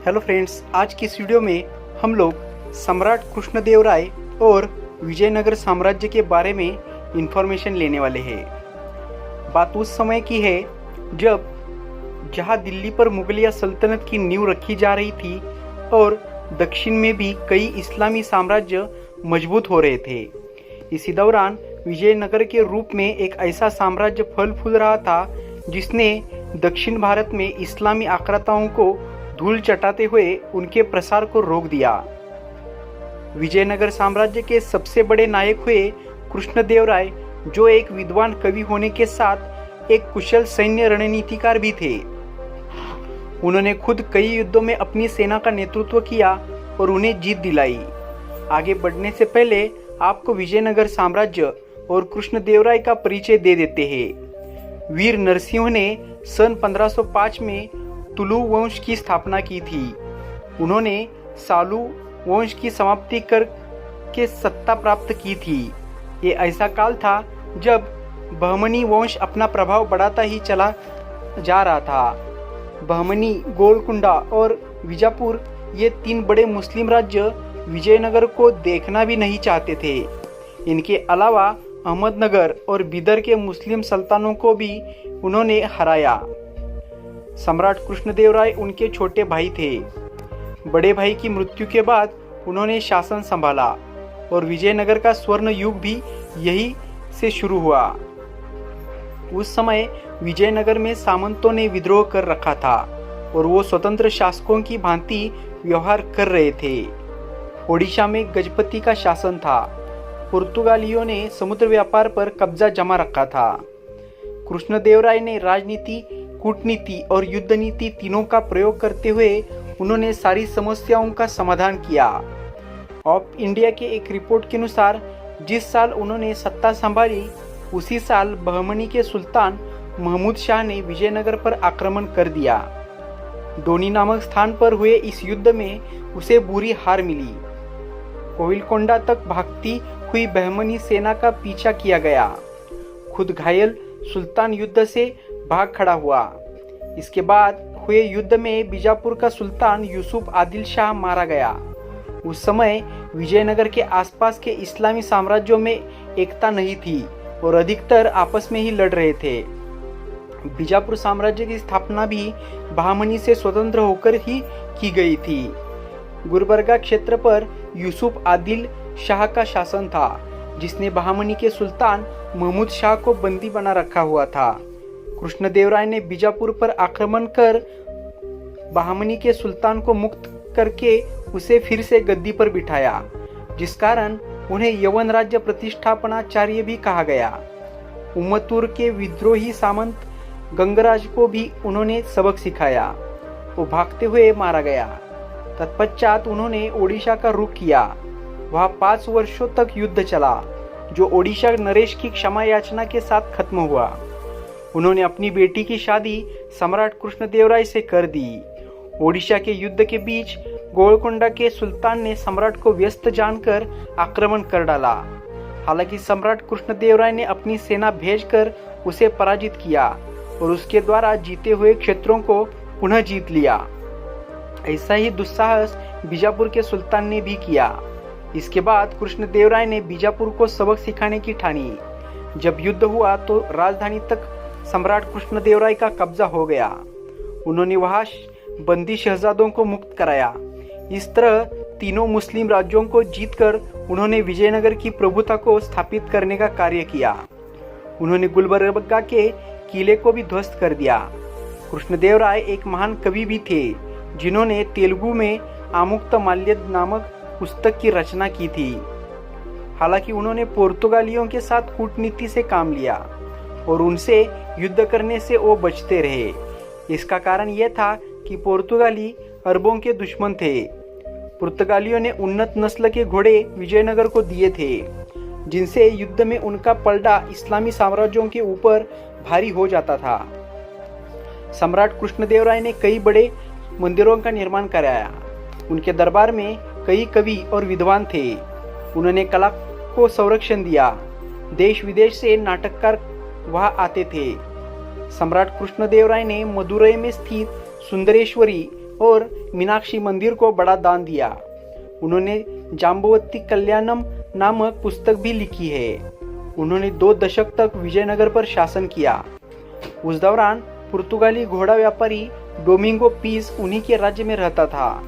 Hello friends, आज की इस वीडियो में हम लोग सम्राट कृष्णदेवराय और विजयनगर साम्राज्य के बारे में इंफॉर्मेशन लेने वाले हैं। बात उस समय की है जब जहां दिल्ली पर मुगलिया सल्तनत की नींव रखी जा रही थी और दक्षिण में भी कई इस्लामी साम्राज्य मजबूत हो रहे थे। इसी दौरान विजयनगर के रूप में एक ऐसा साम्राज्य फल फूल रहा था जिसने दक्षिण भारत में इस्लामी आक्रांताओं को धूल चटाते हुए उनके प्रसार को रोक दिया। विजयनगर साम्राज्य के सबसे बड़े नायक हुए कृष्णदेवराय, जो एक विद्वान कवि होने के साथ एक कुशल सैन्य रणनीतिकार भी थे। उन्होंने खुद कई युद्धों में अपनी सेना का नेतृत्व किया और उन्हें जीत दिलाई। आगे बढ़ने से पहले आपको विजयनगर साम्राज्य और कृष्णदेवराय का परिचय दे देते हैं। वीर नरसिंह ने सन 1505 में तुलु वंश की स्थापना की थी। उन्होंने सालू वंश की समाप्ति करके सत्ता प्राप्त की थी। ये ऐसा काल था जब बहमनी वंश अपना प्रभाव बढ़ाता ही चला जा रहा था। बहमनी, गोलकुंडा और विजापुर, ये तीन बड़े मुस्लिम राज्य विजयनगर को देखना भी नहीं चाहते थे। इनके अलावा अहमदनगर और बिदर के मुस्लिम सुल्तानों को भी उन्होंने हराया। सम्राट कृष्णदेवराय उनके छोटे भाई थे। बड़े भाई की मृत्यु के बाद उन्होंने शासन संभाला और विजयनगर का स्वर्ण युग भी यही से शुरू हुआ। उस समय विजयनगर में सामंतों ने विद्रोह कर रखा था और वो स्वतंत्र शासकों की भांति व्यवहार कर रहे थे। ओडिशा में गजपति का शासन था। पुर्तगालियों ने समुद्र व्यापार पर कब्जा जमा रखा था। कृष्णदेवराय ने राजनीति, कूटनीति और युद्ध नीति तीनों का प्रयोग करते हुए उन्होंने सारी समस्याओं का समाधान किया। ऑफ इंडिया के एक रिपोर्ट के अनुसार जिस साल उन्होंने सत्ता संभाली उसी साल बहमनी के सुल्तान महमूद शाह ने विजयनगर पर आक्रमण कर दिया। डोनी नामक स्थान पर हुए इस युद्ध में उसे बुरी हार मिली। कोविलकोंडा तक भागती हुई बहमनी सेना का पीछा किया गया। खुद घायल सुल्तान युद्ध से भाग खड़ा हुआ। इसके बाद हुए युद्ध में बीजापुर का सुल्तान यूसुफ आदिल शाह मारा गया। उस समय विजयनगर के आसपास के इस्लामी साम्राज्यों में एकता नहीं थी और अधिकतर आपस में ही लड़ रहे थे। बीजापुर साम्राज्य की स्थापना भी बहमनी से स्वतंत्र होकर ही की गई थी। गुलबर्गा क्षेत्र पर यूसुफ आदिल शाह का शासन था, जिसने बहमनी के सुल्तान महमूद शाह को बंदी बना रखा हुआ था। कृष्णदेवराय ने बीजापुर पर आक्रमण कर बहमनी के सुल्तान को मुक्त करके उसे फिर से गद्दी पर बिठाया, जिस कारण उन्हें यवन राज्य प्रतिष्ठापनाचार्य भी कहा गया। उम्मतूर के विद्रोही सामंत गंगराज को भी उन्होंने सबक सिखाया। वो भागते हुए मारा गया। तत्पश्चात उन्होंने ओडिशा का रुख किया। वहाँ 5 वर्षों तक युद्ध चला, जो ओडिशा नरेश की क्षमा याचना के साथ खत्म हुआ। उन्होंने अपनी बेटी की शादी सम्राट कृष्णदेवराय से कर दी। ओडिशा के युद्ध के बीच गोलकोंडा के सुल्तान ने सम्राट को व्यस्त जानकर आक्रमण कर डाला। हालांकि सम्राट कृष्णदेवराय ने अपनी सेना भेजकर उसे पराजित किया और उसके द्वारा जीते हुए क्षेत्रों को पुनः जीत लिया। ऐसा ही दुस्साहस बीजापुर के सुल्तान ने भी किया। इसके बाद कृष्णदेवराय ने बीजापुर को सबक सिखाने की ठानी। जब युद्ध हुआ तो राजधानी तक सम्राट कृष्णदेवराय का कब्जा हो गया। उन्होंने वहां बंदी शहजादों को मुक्त कराया। इस तरह तीनों मुस्लिम राज्यों को जीतकर उन्होंने विजयनगर की प्रभुता को स्थापित करने का कार्य किया। उन्होंने गुलबर्गा के किले को भी ध्वस्त कर दिया। कृष्णदेवराय एक महान कवि भी थे, जिन्होंने तेलुगु में आमुक्तमाल्यद नामक पुस्तक की रचना की थी। हालांकि उन्होंने पुर्तगालियों के साथ कूटनीति से काम लिया और उनसे युद्ध करने से वो बचते रहे। इसका कारण यह था कि पुर्तगाली अरबों के दुश्मन थे। पुर्तगालियों ने उन्नत नस्ल के घोड़े विजयनगर को दिए थे, जिनसे युद्ध में उनका पलड़ा इस्लामी साम्राज्यों के ऊपर भारी हो जाता था। सम्राट कृष्णदेवराय ने कई बड़े मंदिरों का निर्माण कराया। उनके दरबार में कई कवि और विद्वान थे। उन्होंने कला को संरक्षण दिया। देश विदेश से नाटककार वहां आते थे। सम्राट कृष्णदेवराय ने मदुरई में स्थित सुंदरेश्वरी और मीनाक्षी मंदिर को बड़ा दान दिया। उन्होंने जाम्बवती कल्याणम नामक पुस्तक भी लिखी है। उन्होंने 2 दशक तक विजयनगर पर शासन किया। उस दौरान पुर्तगाली घोड़ा व्यापारी डोमिंगो पीस उन्हीं के राज्य में रहता था।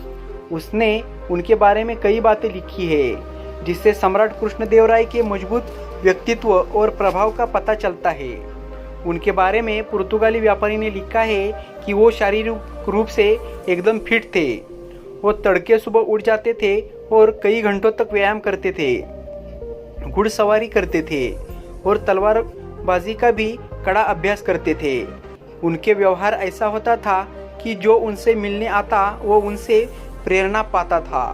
उसने उनके बारे में कई बातें लिखी है, जिससे सम्राट कृष्णदेवराय के मजबूत व्यक्तित्व और प्रभाव का पता चलता है। उनके बारे में पुर्तगाली व्यापारी ने लिखा है कि वो शारीरिक रूप से एकदम फिट थे। वो तड़के सुबह उठ जाते थे और कई घंटों तक व्यायाम करते थे, घुड़सवारी करते थे और तलवारबाजी का भी कड़ा अभ्यास करते थे। उनके व्यवहार ऐसा होता था कि जो उनसे मिलने आता वो उनसे प्रेरणा पाता था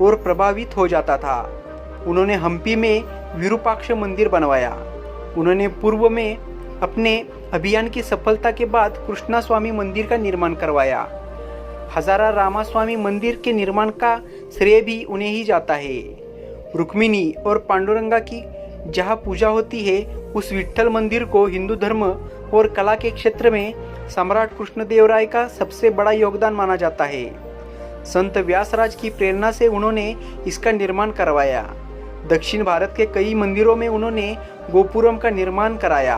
और प्रभावित हो जाता था। उन्होंने हम्पी में विरूपाक्ष मंदिर बनवाया। उन्होंने पूर्व में अपने अभियान की सफलता के बाद कृष्णा स्वामी मंदिर का निर्माण करवाया। हजारा रामास्वामी मंदिर के निर्माण का श्रेय भी उन्हें ही जाता है। रुक्मिणी और पांडुरंगा की जहाँ पूजा होती है, उस विट्ठल मंदिर को हिंदू धर्म और कला के क्षेत्र में सम्राट कृष्णदेवराय का सबसे बड़ा योगदान माना जाता है। संत व्यासराज की प्रेरणा से उन्होंने इसका निर्माण करवाया। दक्षिण भारत के कई मंदिरों में उन्होंने गोपुरम का निर्माण कराया।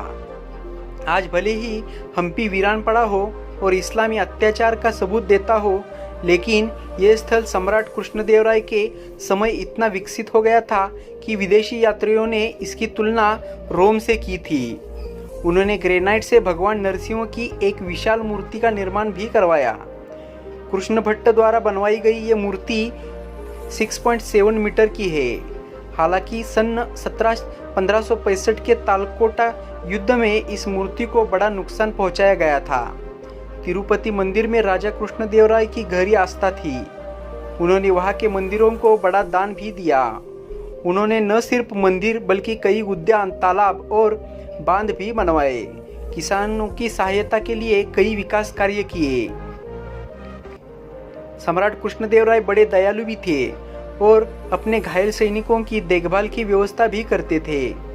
आज भले ही हम्पी वीरान पड़ा हो और इस्लामी अत्याचार का सबूत देता हो, लेकिन यह स्थल सम्राट कृष्णदेवराय के समय इतना विकसित हो गया था कि विदेशी यात्रियों ने इसकी तुलना रोम से की थी। उन्होंने ग्रेनाइट से भगवान नरसिंह की एक विशाल मूर्ति का निर्माण भी करवाया। कृष्ण भट्ट द्वारा बनवाई गई ये मूर्ति 6.7 मीटर की है। हालांकि सन 1565 के तालकोटा युद्ध में इस मूर्ति को बड़ा नुकसान पहुंचाया गया था। तिरुपति मंदिर में राजा कृष्णदेवराय की गहरी आस्था थी। उन्होंने वहां के मंदिरों को बड़ा दान भी दिया। उन्होंने न सिर्फ मंदिर बल्कि कई उद्यान, तालाब और बांध भी बनवाए। किसानों की सहायता के लिए कई विकास कार्य किए। सम्राट कृष्णदेवराय बड़े दयालु भी थे और अपने घायल सैनिकों की देखभाल की व्यवस्था भी करते थे।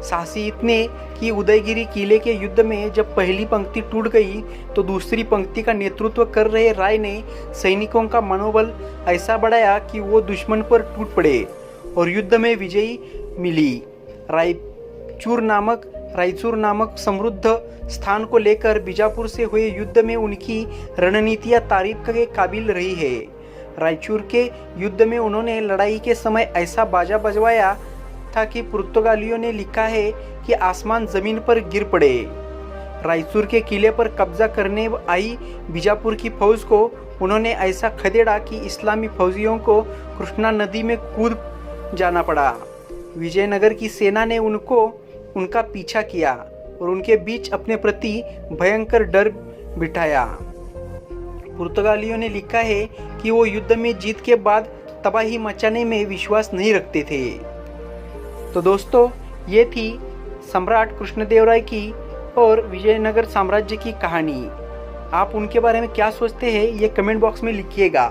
साहसी इतने कि उदयगिरी किले के युद्ध में जब पहली पंक्ति टूट गई तो दूसरी पंक्ति का नेतृत्व कर रहे राय ने सैनिकों का मनोबल ऐसा बढ़ाया कि वो दुश्मन पर टूट पड़े और युद्ध में विजयी मिली। रायचूर नामक समृद्ध स्थान को लेकर बीजापुर से हुए युद्ध में उनकी रणनीतियां तारीफ के काबिल रही है। रायचूर के युद्ध में उन्होंने लड़ाई के समय ऐसा बाजा बजवाया था कि पुर्तगालियों ने लिखा है कि आसमान जमीन पर गिर पड़े। रायचूर के किले पर कब्जा करने आई बीजापुर की फौज को उन्होंने ऐसा खदेड़ा कि इस्लामी फौजियों को कृष्णा नदी में कूद जाना पड़ा। विजयनगर की सेना ने उनका पीछा किया और उनके बीच अपने प्रति भयंकर डर बिठाया। पुर्तगालियों ने लिखा है कि वो युद्ध में जीत के बाद तबाही मचाने में विश्वास नहीं रखते थे। तो दोस्तों, ये थी सम्राट कृष्णदेवराय की और विजयनगर साम्राज्य की कहानी। आप उनके बारे में क्या सोचते हैं ये कमेंट बॉक्स में लिखिएगा।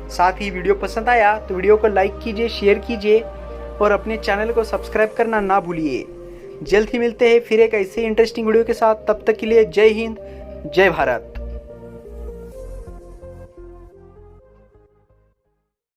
साथ ही वीडियो पसंद आया तो वीडियो को लाइक कीजिए, शेयर कीजिए और अपने चैनल को सब्सक्राइब करना ना भूलिए। जल्द ही मिलते हैं फिर एक ऐसे इंटरेस्टिंग वीडियो के साथ। तब तक के लिए जय हिंद, जय भारत।